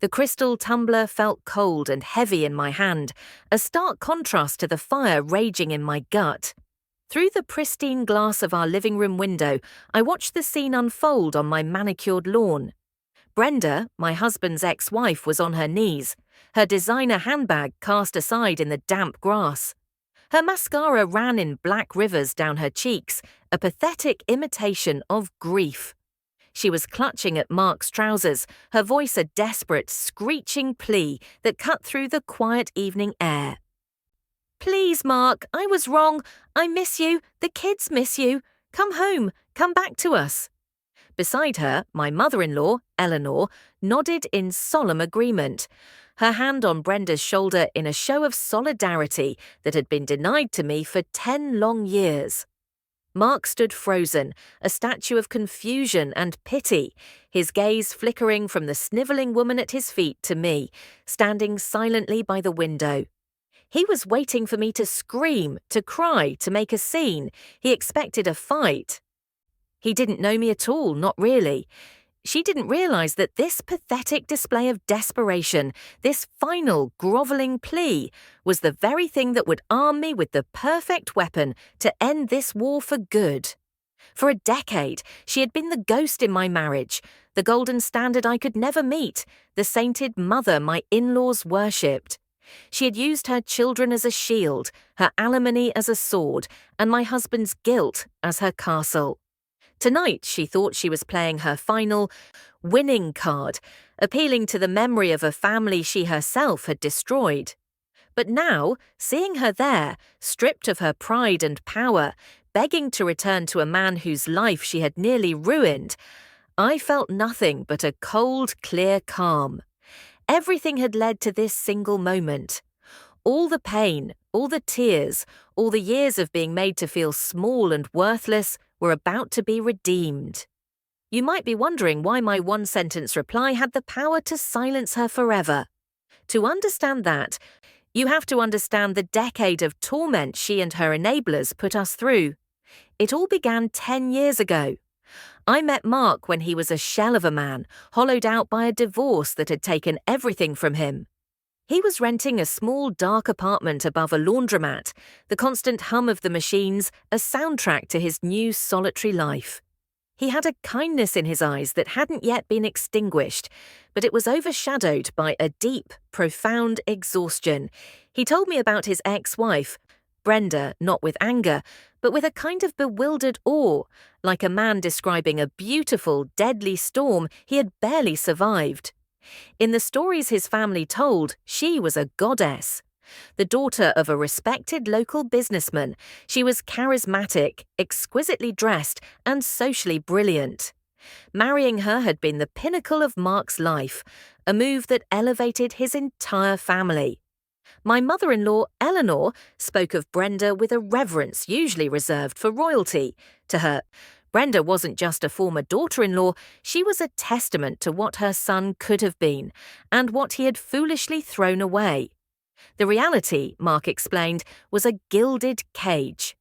The crystal tumbler felt cold and heavy in my hand, a stark contrast to the fire raging in my gut. Through the pristine glass of our living room window, I watched the scene unfold on my manicured lawn. Brenda, my husband's ex-wife, was on her knees, her designer handbag cast aside in the damp grass. Her mascara ran in black rivers down her cheeks, a pathetic imitation of grief. She was clutching at Mark's trousers, her voice a desperate, screeching plea that cut through the quiet evening air. "Please, Mark, I was wrong. I miss you. The kids miss you. Come home. Come back to us." Beside her, my mother-in-law, Eleanor, nodded in solemn agreement, her hand on Brenda's shoulder in a show of solidarity that had been denied to me for 10 long years. Mark stood frozen, a statue of confusion and pity, his gaze flickering from the snivelling woman at his feet to me, standing silently by the window. He was waiting for me to scream, to cry, to make a scene. He expected a fight. He didn't know me at all, not really. She didn't realize that this pathetic display of desperation, this final groveling plea, was the very thing that would arm me with the perfect weapon to end this war for good. For a decade, she had been the ghost in my marriage, the golden standard I could never meet, the sainted mother my in-laws worshipped. She had used her children as a shield, her alimony as a sword, and my husband's guilt as her castle. Tonight, she thought she was playing her final, winning card, appealing to the memory of a family she herself had destroyed. But now, seeing her there, stripped of her pride and power, begging to return to a man whose life she had nearly ruined, I felt nothing but a cold, clear calm. Everything had led to this single moment. All the pain, all the tears, all the years of being made to feel small and worthless were about to be redeemed. You might be wondering why my one-sentence reply had the power to silence her forever. To understand that, you have to understand the decade of torment she and her enablers put us through. It all began 10 years ago. I met Mark when he was a shell of a man, hollowed out by a divorce that had taken everything from him. He was renting a small, dark apartment above a laundromat, the constant hum of the machines a soundtrack to his new solitary life. He had a kindness in his eyes that hadn't yet been extinguished, but it was overshadowed by a deep, profound exhaustion. He told me about his ex-wife, Brenda, not with anger, but with a kind of bewildered awe, like a man describing a beautiful, deadly storm he had barely survived. In the stories his family told, she was a goddess. The daughter of a respected local businessman, she was charismatic, exquisitely dressed, and socially brilliant. Marrying her had been the pinnacle of Mark's life, a move that elevated his entire family. My mother-in-law, Eleanor, spoke of Brenda with a reverence usually reserved for royalty. To her, Brenda wasn't just a former daughter-in-law, she was a testament to what her son could have been, and what he had foolishly thrown away. The reality, Mark explained, was a gilded cage.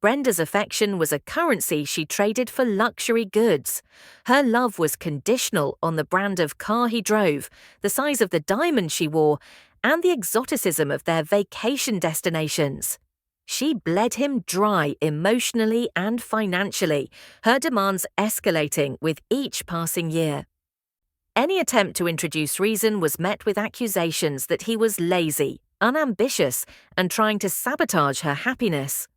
Brenda's affection was a currency she traded for luxury goods. Her love was conditional on the brand of car he drove, the size of the diamond she wore, and the exoticism of their vacation destinations. She bled him dry emotionally and financially, her demands escalating with each passing year. Any attempt to introduce reason was met with accusations that he was lazy, unambitious, and trying to sabotage her happiness.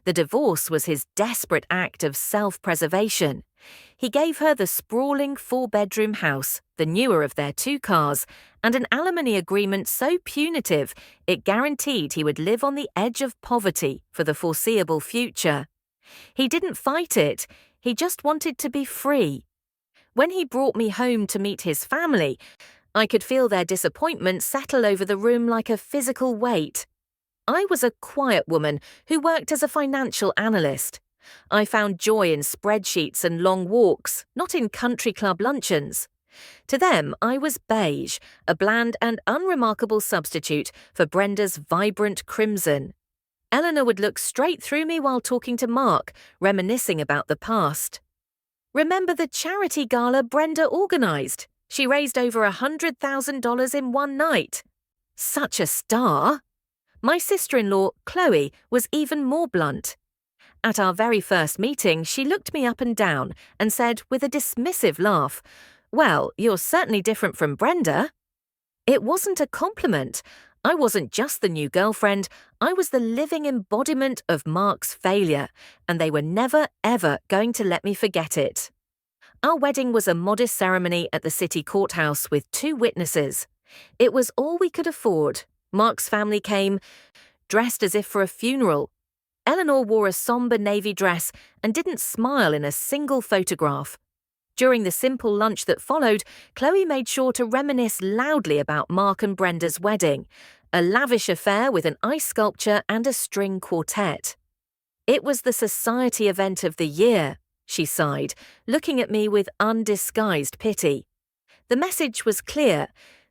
The divorce was his desperate act of self-preservation. He gave her the sprawling 4-bedroom house, the newer of their 2 cars, and an alimony agreement so punitive it guaranteed he would live on the edge of poverty for the foreseeable future. He didn't fight it, he just wanted to be free. When he brought me home to meet his family, I could feel their disappointment settle over the room like a physical weight. I was a quiet woman who worked as a financial analyst. I found joy in spreadsheets and long walks, not in country club luncheons. To them, I was beige, a bland and unremarkable substitute for Brenda's vibrant crimson. Eleanor would look straight through me while talking to Mark, reminiscing about the past. "Remember the charity gala Brenda organised?" She raised over $100,000 in one night. Such a star! My sister-in-law, Chloe, was even more blunt. At our very first meeting, she looked me up and down and said with a dismissive laugh, "Well, you're certainly different from Brenda." It wasn't a compliment. I wasn't just the new girlfriend, I was the living embodiment of Mark's failure, and they were never, ever going to let me forget it. Our wedding was a modest ceremony at the city courthouse with 2 witnesses. It was all we could afford. Mark's family came, dressed as if for a funeral. Eleanor wore a somber navy dress and didn't smile in a single photograph. During the simple lunch that followed, Chloe made sure to reminisce loudly about Mark and Brenda's wedding, a lavish affair with an ice sculpture and a string quartet. "It was the society event of the year," she sighed, looking at me with undisguised pity. The message was clear.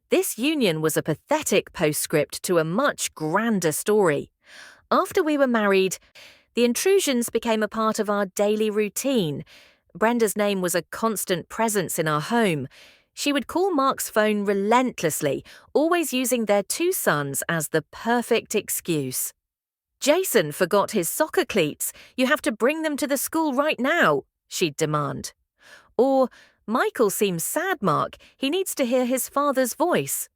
This union was a pathetic postscript to a much grander story. After we were married, the intrusions became a part of our daily routine. Brenda's name was a constant presence in our home. She would call Mark's phone relentlessly, always using their 2 sons as the perfect excuse. "Jason forgot his soccer cleats. You have to bring them to the school right now," she'd demand. Or, "Michael seems sad, Mark. He needs to hear his father's voice."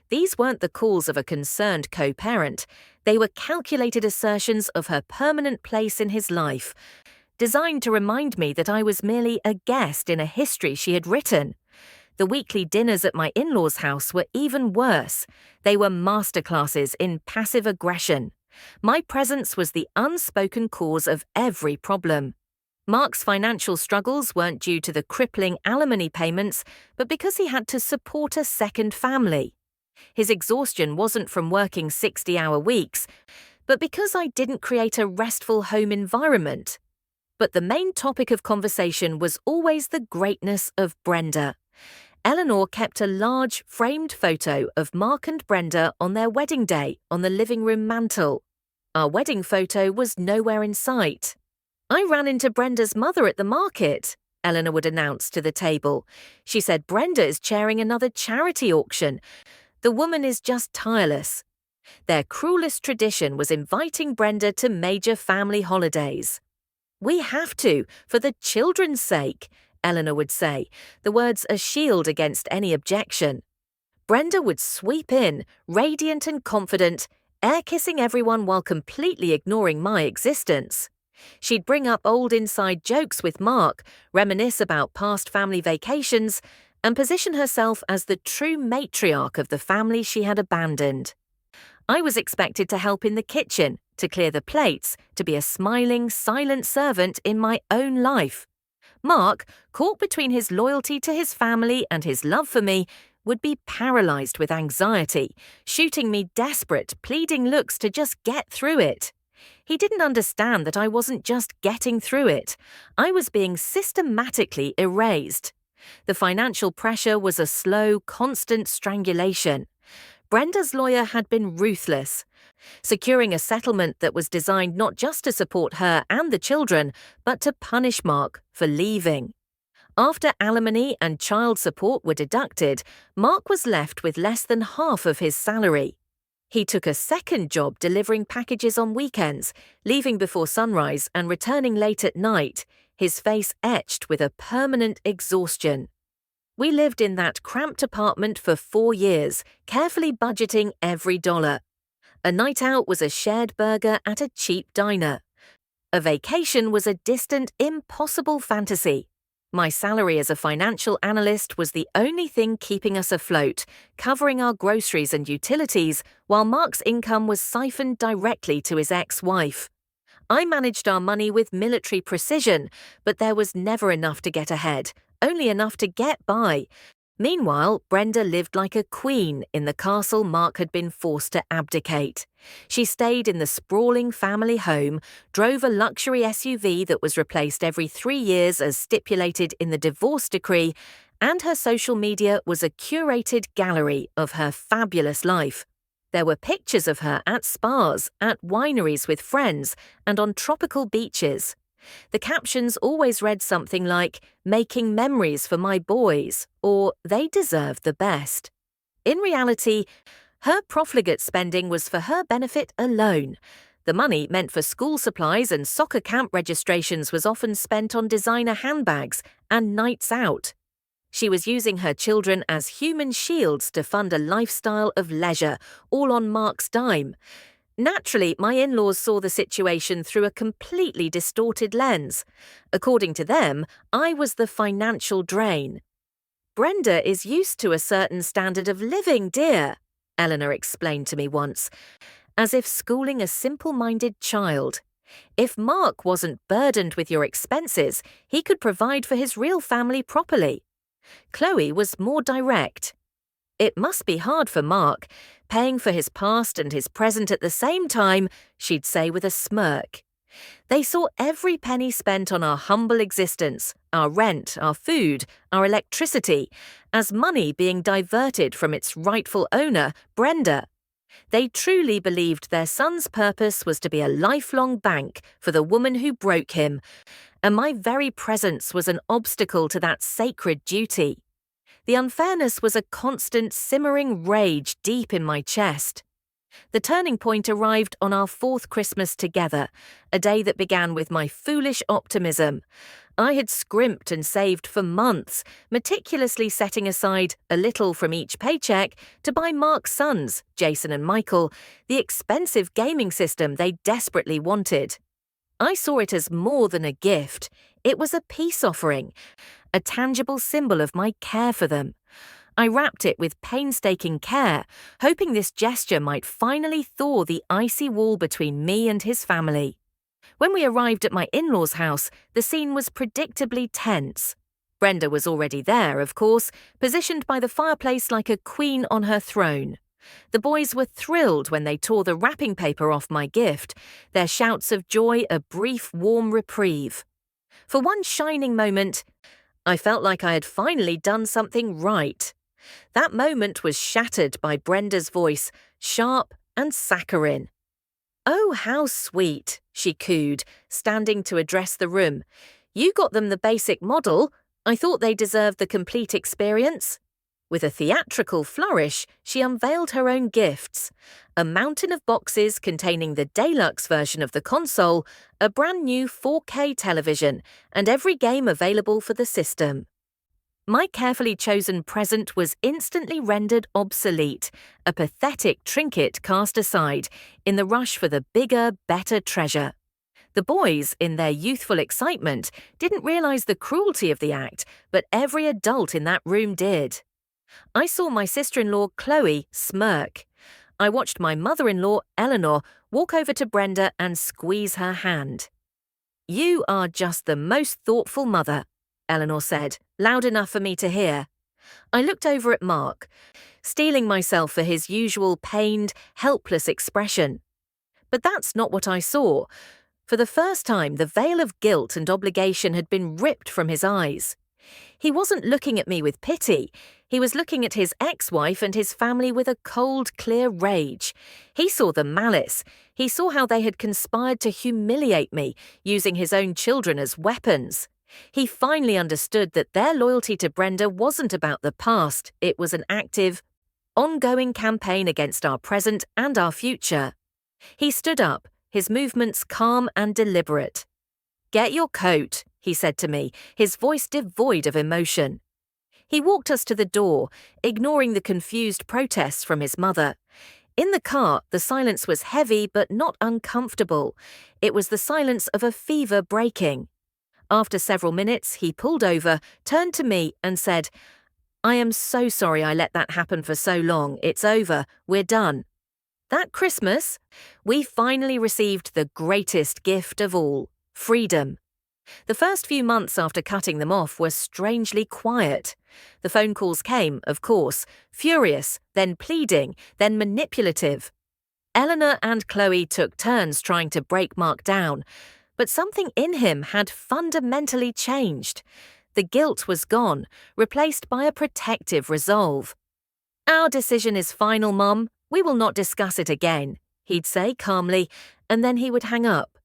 These weren't the calls of a concerned co-parent. They were calculated assertions of her permanent place in his life, designed to remind me that I was merely a guest in a history she had written. The weekly dinners at my in-laws' house were even worse. They were masterclasses in passive aggression. My presence was the unspoken cause of every problem. Mark's financial struggles weren't due to the crippling alimony payments, but because he had to support a second family. His exhaustion wasn't from working 60-hour weeks, but because I didn't create a restful home environment. But the main topic of conversation was always the greatness of Brenda. Eleanor kept a large, framed photo of Mark and Brenda on their wedding day on the living room mantel. Our wedding photo was nowhere in sight. "I ran into Brenda's mother at the market," Eleanor would announce to the table. "She said Brenda is chairing another charity auction. The woman is just tireless." Their cruelest tradition was inviting Brenda to major family holidays. "We have to, for the children's sake," Eleanor would say, the words a shield against any objection. Brenda would sweep in, radiant and confident, air-kissing everyone while completely ignoring my existence. She'd bring up old inside jokes with Mark, reminisce about past family vacations, and position herself as the true matriarch of the family she had abandoned. I was expected to help in the kitchen, to clear the plates, to be a smiling, silent servant in my own life. Mark, caught between his loyalty to his family and his love for me, would be paralyzed with anxiety, shooting me desperate, pleading looks to just get through it. He didn't understand that I wasn't just getting through it. I was being systematically erased. The financial pressure was a slow, constant strangulation. Brenda's lawyer had been ruthless, securing a settlement that was designed not just to support her and the children, but to punish Mark for leaving. After alimony and child support were deducted, Mark was left with less than half of his salary. He took a second job delivering packages on weekends, leaving before sunrise and returning late at night, his face etched with a permanent exhaustion. We lived in that cramped apartment for 4 years, carefully budgeting every dollar. A night out was a shared burger at a cheap diner. A vacation was a distant, impossible fantasy. My salary as a financial analyst was the only thing keeping us afloat, covering our groceries and utilities, while Mark's income was siphoned directly to his ex-wife. I managed our money with military precision, but there was never enough to get ahead, only enough to get by. Meanwhile, Brenda lived like a queen in the castle Mark had been forced to abdicate. She stayed in the sprawling family home, drove a luxury SUV that was replaced every 3 years as stipulated in the divorce decree, and her social media was a curated gallery of her fabulous life. There were pictures of her at spas, at wineries with friends, and on tropical beaches. The captions always read something like, "Making memories for my boys," or "They deserve the best." In reality, her profligate spending was for her benefit alone. The money meant for school supplies and soccer camp registrations was often spent on designer handbags and nights out. She was using her children as human shields to fund a lifestyle of leisure, all on Mark's dime. Naturally, my in-laws saw the situation through a completely distorted lens. According to them, I was the financial drain. "Brenda is used to a certain standard of living, dear," Eleanor explained to me once, as if schooling a simple-minded child. "If Mark wasn't burdened with your expenses, he could provide for his real family properly." Chloe was more direct. "It must be hard for Mark, paying for his past and his present at the same time," she'd say with a smirk. They saw every penny spent on our humble existence, our rent, our food, our electricity, as money being diverted from its rightful owner, Brenda. They truly believed their son's purpose was to be a lifelong bank for the woman who broke him, and my very presence was an obstacle to that sacred duty. The unfairness was a constant simmering rage deep in my chest. The turning point arrived on our fourth Christmas together, a day that began with my foolish optimism. I had scrimped and saved for months, meticulously setting aside a little from each paycheck to buy Mark's sons, Jason and Michael, the expensive gaming system they desperately wanted. I saw it as more than a gift. It was a peace offering, a tangible symbol of my care for them. I wrapped it with painstaking care, hoping this gesture might finally thaw the icy wall between me and his family. When we arrived at my in-laws' house, the scene was predictably tense. Brenda was already there, of course, positioned by the fireplace like a queen on her throne. The boys were thrilled when they tore the wrapping paper off my gift, their shouts of joy a brief, warm reprieve. For one shining moment, I felt like I had finally done something right. That moment was shattered by Brenda's voice, sharp and saccharine. "Oh, how sweet," she cooed, standing to address the room. "You got them the basic model. I thought they deserved the complete experience." With a theatrical flourish, she unveiled her own gifts: a mountain of boxes containing the deluxe version of the console, a brand new 4K television, and every game available for the system. My carefully chosen present was instantly rendered obsolete, a pathetic trinket cast aside, in the rush for the bigger, better treasure. The boys, in their youthful excitement, didn't realize the cruelty of the act, but every adult in that room did. I saw my sister-in-law, Chloe, smirk. I watched my mother-in-law, Eleanor, walk over to Brenda and squeeze her hand. "You are just the most thoughtful mother," Eleanor said, loud enough for me to hear. I looked over at Mark, steeling myself for his usual pained, helpless expression. But that's not what I saw. For the first time, the veil of guilt and obligation had been ripped from his eyes. He wasn't looking at me with pity. He was looking at his ex-wife and his family with a cold, clear rage. He saw the malice. He saw how they had conspired to humiliate me, using his own children as weapons. He finally understood that their loyalty to Brenda wasn't about the past. It was an active, ongoing campaign against our present and our future. He stood up, his movements calm and deliberate. "Get your coat," he said to me, his voice devoid of emotion. He walked us to the door, ignoring the confused protests from his mother. In the car, the silence was heavy but not uncomfortable. It was the silence of a fever breaking. After several minutes, he pulled over, turned to me and said, "I am so sorry I let that happen for so long. It's over. We're done." That Christmas, we finally received the greatest gift of all: freedom. The first few months after cutting them off were strangely quiet. The phone calls came, of course, furious, then pleading, then manipulative. Eleanor and Chloe took turns trying to break Mark down, but something in him had fundamentally changed. The guilt was gone, replaced by a protective resolve. "Our decision is final, Mum. We will not discuss it again," he'd say calmly, and then he would hang up.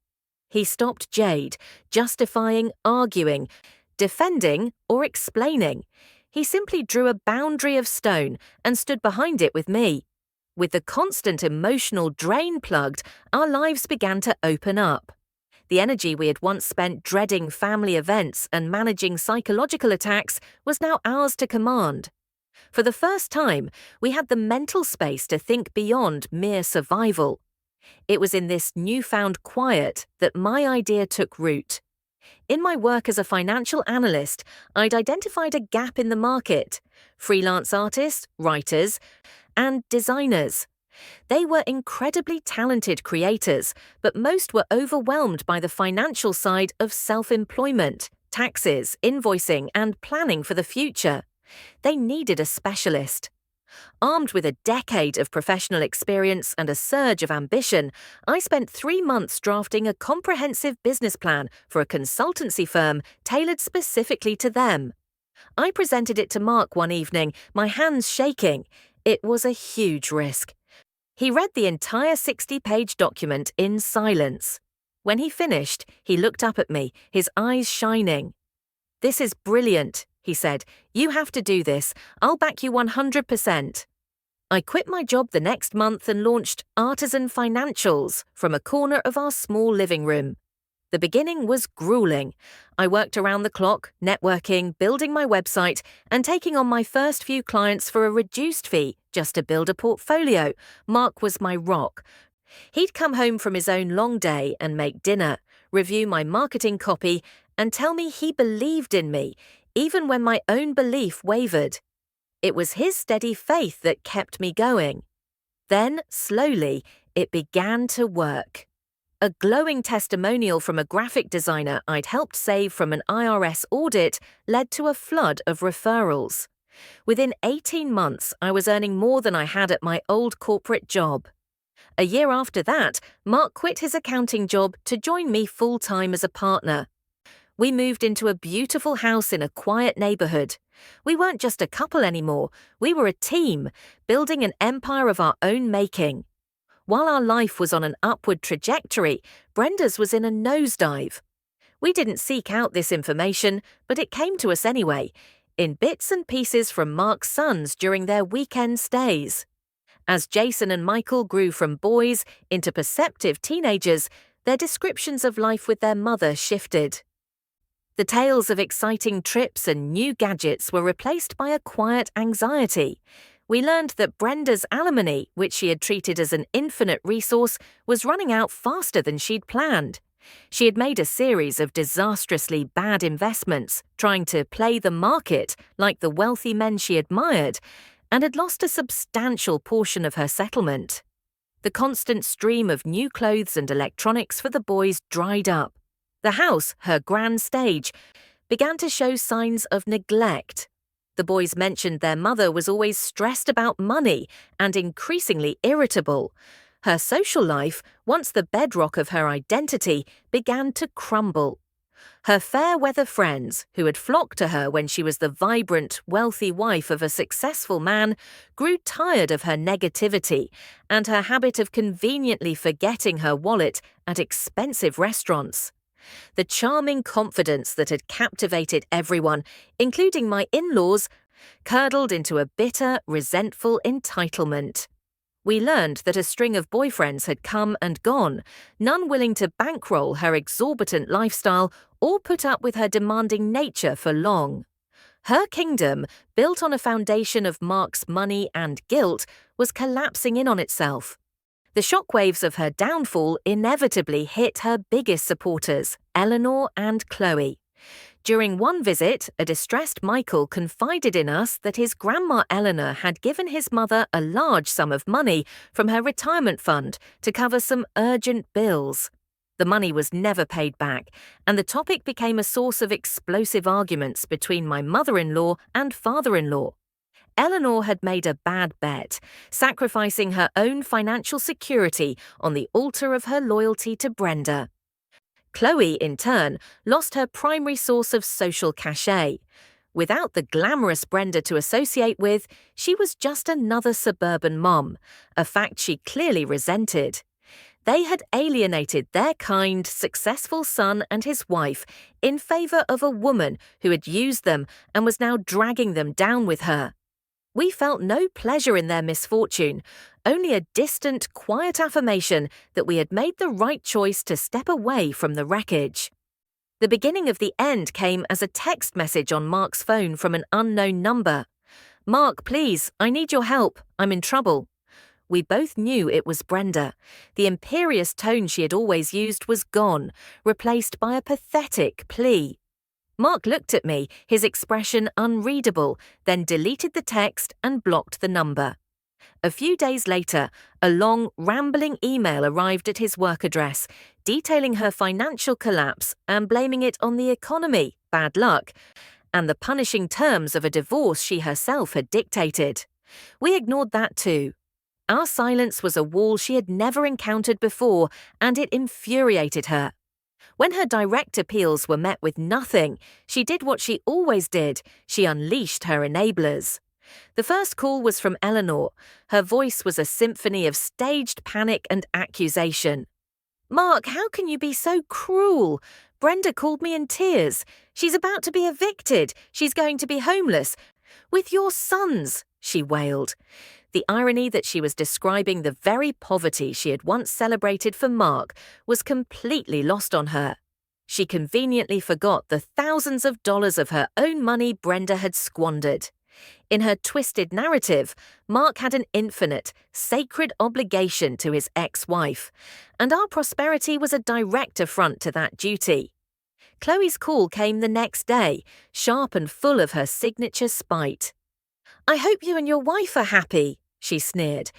He stopped Jade, justifying, arguing, defending, or explaining. He simply drew a boundary of stone and stood behind it with me. With the constant emotional drain plugged, our lives began to open up. The energy we had once spent dreading family events and managing psychological attacks was now ours to command. For the first time, we had the mental space to think beyond mere survival. It was in this newfound quiet that my idea took root. In my work as a financial analyst, I'd identified a gap in the market: freelance artists, writers, and designers. They were incredibly talented creators, but most were overwhelmed by the financial side of self-employment, taxes, invoicing, and planning for the future. They needed a specialist. Armed with a decade of professional experience and a surge of ambition, I spent 3 months drafting a comprehensive business plan for a consultancy firm tailored specifically to them. I presented it to Mark one evening, my hands shaking. It was a huge risk. He read the entire 60-page document in silence. When he finished, he looked up at me, his eyes shining. "This is brilliant," he said. "You have to do this. I'll back you 100%. I quit my job the next month and launched Artisan Financials from a corner of our small living room. The beginning was grueling. I worked around the clock, networking, building my website, and taking on my first few clients for a reduced fee just to build a portfolio. Mark was my rock. He'd come home from his own long day and make dinner, review my marketing copy, and tell me he believed in me, even when my own belief wavered. It was his steady faith that kept me going. Then, slowly, it began to work. A glowing testimonial from a graphic designer I'd helped save from an IRS audit led to a flood of referrals. Within 18 months, I was earning more than I had at my old corporate job. A year after that, Mark quit his accounting job to join me full-time as a partner. We moved into a beautiful house in a quiet neighborhood. We weren't just a couple anymore, we were a team, building an empire of our own making. While our life was on an upward trajectory, Brenda's was in a nosedive. We didn't seek out this information, but it came to us anyway, in bits and pieces from Mark's sons during their weekend stays. As Jason and Michael grew from boys into perceptive teenagers, their descriptions of life with their mother shifted. The tales of exciting trips and new gadgets were replaced by a quiet anxiety. We learned that Brenda's alimony, which she had treated as an infinite resource, was running out faster than she'd planned. She had made a series of disastrously bad investments, trying to play the market like the wealthy men she admired, and had lost a substantial portion of her settlement. The constant stream of new clothes and electronics for the boys dried up. The house, her grand stage, began to show signs of neglect. The boys mentioned their mother was always stressed about money and increasingly irritable. Her social life, once the bedrock of her identity, began to crumble. Her fair-weather friends, who had flocked to her when she was the vibrant, wealthy wife of a successful man, grew tired of her negativity and her habit of conveniently forgetting her wallet at expensive restaurants. The charming confidence that had captivated everyone, including my in-laws, curdled into a bitter, resentful entitlement. We learned that a string of boyfriends had come and gone, none willing to bankroll her exorbitant lifestyle or put up with her demanding nature for long. Her kingdom, built on a foundation of Mark's money and guilt, was collapsing in on itself. The shockwaves of her downfall inevitably hit her biggest supporters, Eleanor and Chloe. During one visit, a distressed Michael confided in us that his grandma Eleanor had given his mother a large sum of money from her retirement fund to cover some urgent bills. The money was never paid back, and the topic became a source of explosive arguments between my mother-in-law and father-in-law. Eleanor had made a bad bet, sacrificing her own financial security on the altar of her loyalty to Brenda. Chloe, in turn, lost her primary source of social cachet. Without the glamorous Brenda to associate with, she was just another suburban mom, a fact she clearly resented. They had alienated their kind, successful son and his wife in favor of a woman who had used them and was now dragging them down with her. We felt no pleasure in their misfortune, only a distant, quiet affirmation that we had made the right choice to step away from the wreckage. The beginning of the end came as a text message on Mark's phone from an unknown number. "Mark, please, I need your help. I'm in trouble." We both knew it was Brenda. The imperious tone she had always used was gone, replaced by a pathetic plea. Mark looked at me, his expression unreadable, then deleted the text and blocked the number. A few days later, a long, rambling email arrived at his work address, detailing her financial collapse and blaming it on the economy, bad luck, and the punishing terms of a divorce she herself had dictated. We ignored that too. Our silence was a wall she had never encountered before, and it infuriated her. When her direct appeals were met with nothing, she did what she always did. She unleashed her enablers. The first call was from Eleanor. Her voice was a symphony of staged panic and accusation. "Mark, how can you be so cruel? Brenda called me in tears. She's about to be evicted. She's going to be homeless. With your sons," she wailed. The irony that she was describing the very poverty she had once celebrated for Mark was completely lost on her. She conveniently forgot the thousands of dollars of her own money Brenda had squandered. In her twisted narrative, Mark had an infinite, sacred obligation to his ex-wife, and our prosperity was a direct affront to that duty. Chloe's call came the next day, sharp and full of her signature spite. "I hope you and your wife are happy," she sneered.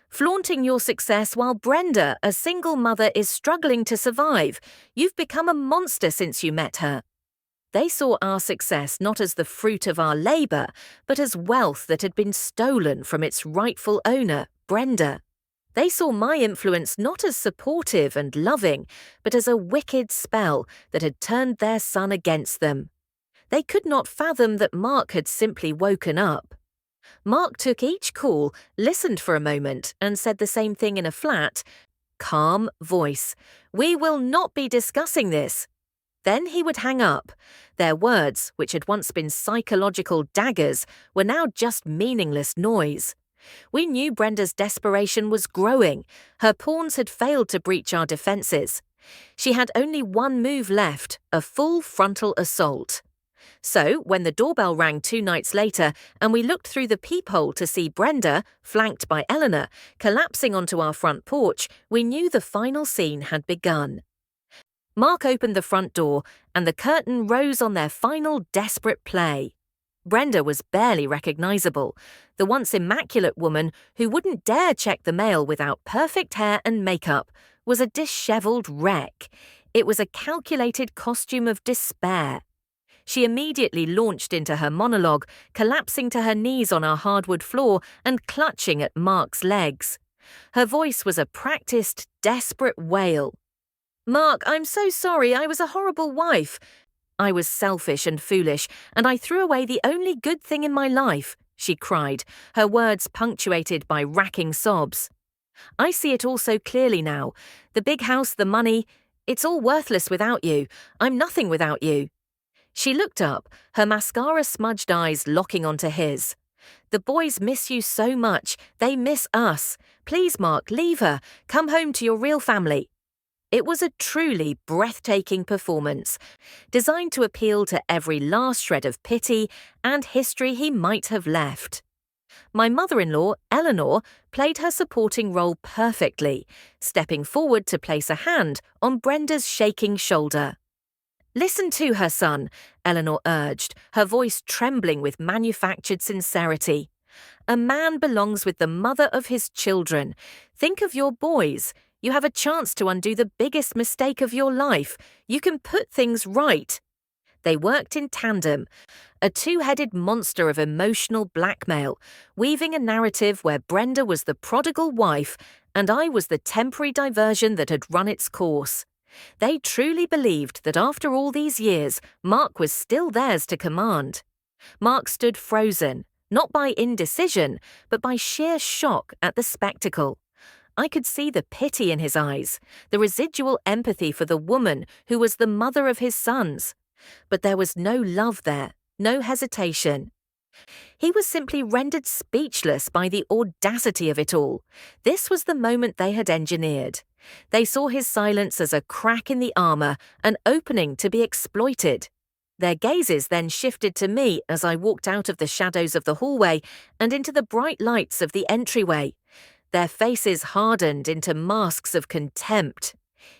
"Flaunting your success while Brenda, a single mother, is struggling to survive. You've become a monster since you met her." They saw our success not as the fruit of our labor, but as wealth that had been stolen from its rightful owner, Brenda. They saw my influence not as supportive and loving, but as a wicked spell that had turned their son against them. They could not fathom that Mark had simply woken up. Mark took each call, listened for a moment, and said the same thing in a flat, calm voice. "We will not be discussing this." Then he would hang up. Their words, which had once been psychological daggers, were now just meaningless noise. We knew Brenda's desperation was growing. Her pawns had failed to breach our defenses. She had only one move left, a full frontal assault. So, when the doorbell rang 2 nights later and we looked through the peephole to see Brenda, flanked by Eleanor, collapsing onto our front porch, we knew the final scene had begun. Mark opened the front door and the curtain rose on their final desperate play. Brenda was barely recognizable, the once immaculate woman who wouldn't dare check the mail without perfect hair and makeup, was a disheveled wreck. It was a calculated costume of despair. She immediately launched into her monologue, collapsing to her knees on our hardwood floor and clutching at Mark's legs. Her voice was a practiced, desperate wail. "Mark, I'm so sorry. I was a horrible wife. I was selfish and foolish, and I threw away the only good thing in my life," she cried, her words punctuated by racking sobs. "I see it all so clearly now. The big house, the money, it's all worthless without you. I'm nothing without you." She looked up, her mascara-smudged eyes locking onto his. "The boys miss you so much. They miss us. Please, Mark, leave her. Come home to your real family." It was a truly breathtaking performance, designed to appeal to every last shred of pity and history he might have left. My mother-in-law, Eleanor, played her supporting role perfectly, stepping forward to place a hand on Brenda's shaking shoulder. "Listen to her, son," Eleanor urged, her voice trembling with manufactured sincerity. "A man belongs with the mother of his children. Think of your boys. You have a chance to undo the biggest mistake of your life. You can put things right." They worked in tandem, a two-headed monster of emotional blackmail, weaving a narrative where Brenda was the prodigal wife and I was the temporary diversion that had run its course. They truly believed that after all these years, Mark was still theirs to command. Mark stood frozen, not by indecision, but by sheer shock at the spectacle. I could see the pity in his eyes, the residual empathy for the woman who was the mother of his sons. But there was no love there, no hesitation. He was simply rendered speechless by the audacity of it all. This was the moment they had engineered. They saw his silence as a crack in the armor, an opening to be exploited. Their gazes then shifted to me as I walked out of the shadows of the hallway and into the bright lights of the entryway. Their faces hardened into masks of contempt.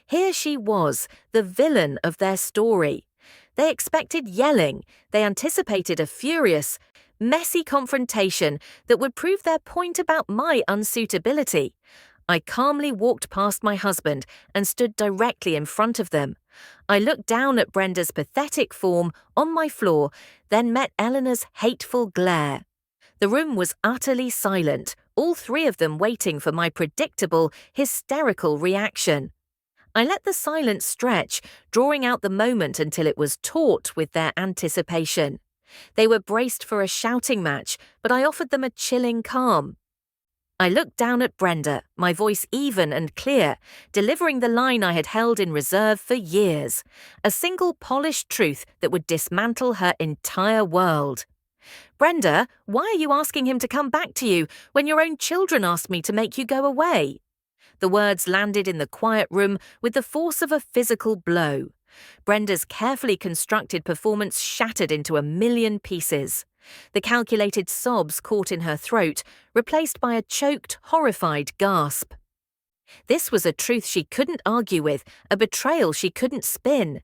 Here she was, the villain of their story. They expected yelling. They anticipated a furious, messy confrontation that would prove their point about my unsuitability. I calmly walked past my husband and stood directly in front of them. I looked down at Brenda's pathetic form on my floor, then met Eleanor's hateful glare. The room was utterly silent, all three of them waiting for my predictable, hysterical reaction. I let the silence stretch, drawing out the moment until it was taut with their anticipation. They were braced for a shouting match, but I offered them a chilling calm. I looked down at Brenda, my voice even and clear, delivering the line I had held in reserve for years, a single polished truth that would dismantle her entire world. "Brenda, why are you asking him to come back to you when your own children asked me to make you go away?" The words landed in the quiet room with the force of a physical blow. Brenda's carefully constructed performance shattered into a million pieces. The calculated sobs caught in her throat, replaced by a choked, horrified gasp. This was a truth she couldn't argue with, a betrayal she couldn't spin.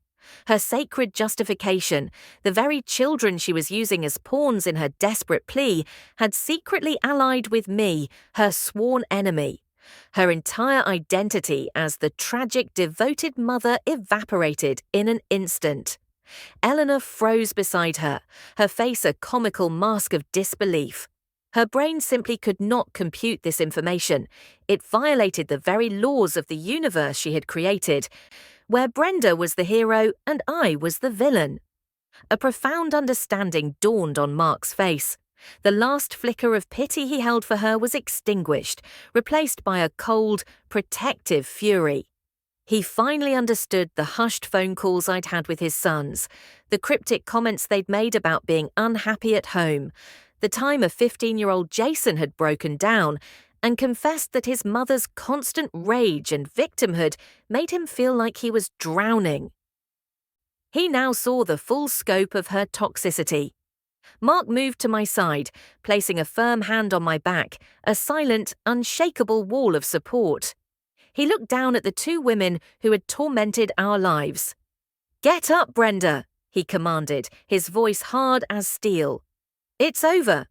Her sacred justification, the very children she was using as pawns in her desperate plea, had secretly allied with me, her sworn enemy. Her entire identity as the tragic, devoted mother evaporated in an instant. Eleanor froze beside her, her face a comical mask of disbelief. Her brain simply could not compute this information. It violated the very laws of the universe she had created, where Brenda was the hero and I was the villain. A profound understanding dawned on Mark's face. The last flicker of pity he held for her was extinguished, replaced by a cold, protective fury. He finally understood the hushed phone calls I'd had with his sons, the cryptic comments they'd made about being unhappy at home, the time a 15-year-old Jason had broken down, and confessed that his mother's constant rage and victimhood made him feel like he was drowning. He now saw the full scope of her toxicity. Mark moved to my side, placing a firm hand on my back, a silent, unshakable wall of support. He looked down at the two women who had tormented our lives. "Get up, Brenda," he commanded, his voice hard as steel. "It's over."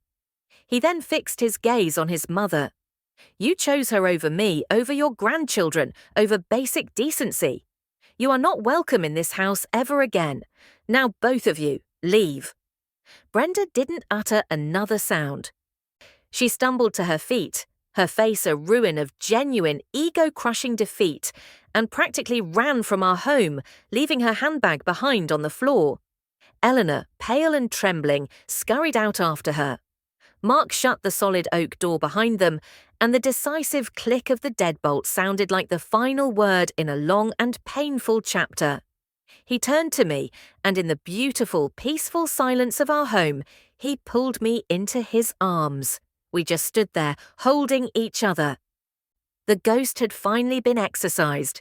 He then fixed his gaze on his mother. "You chose her over me, over your grandchildren, over basic decency. You are not welcome in this house ever again. Now both of you, leave." Brenda didn't utter another sound. She stumbled to her feet, her face a ruin of genuine, ego-crushing defeat, and practically ran from our home, leaving her handbag behind on the floor. Eleanor, pale and trembling, scurried out after her. Mark shut the solid oak door behind them, and the decisive click of the deadbolt sounded like the final word in a long and painful chapter. He turned to me, and in the beautiful, peaceful silence of our home, he pulled me into his arms. We just stood there, holding each other. The ghost had finally been exorcised.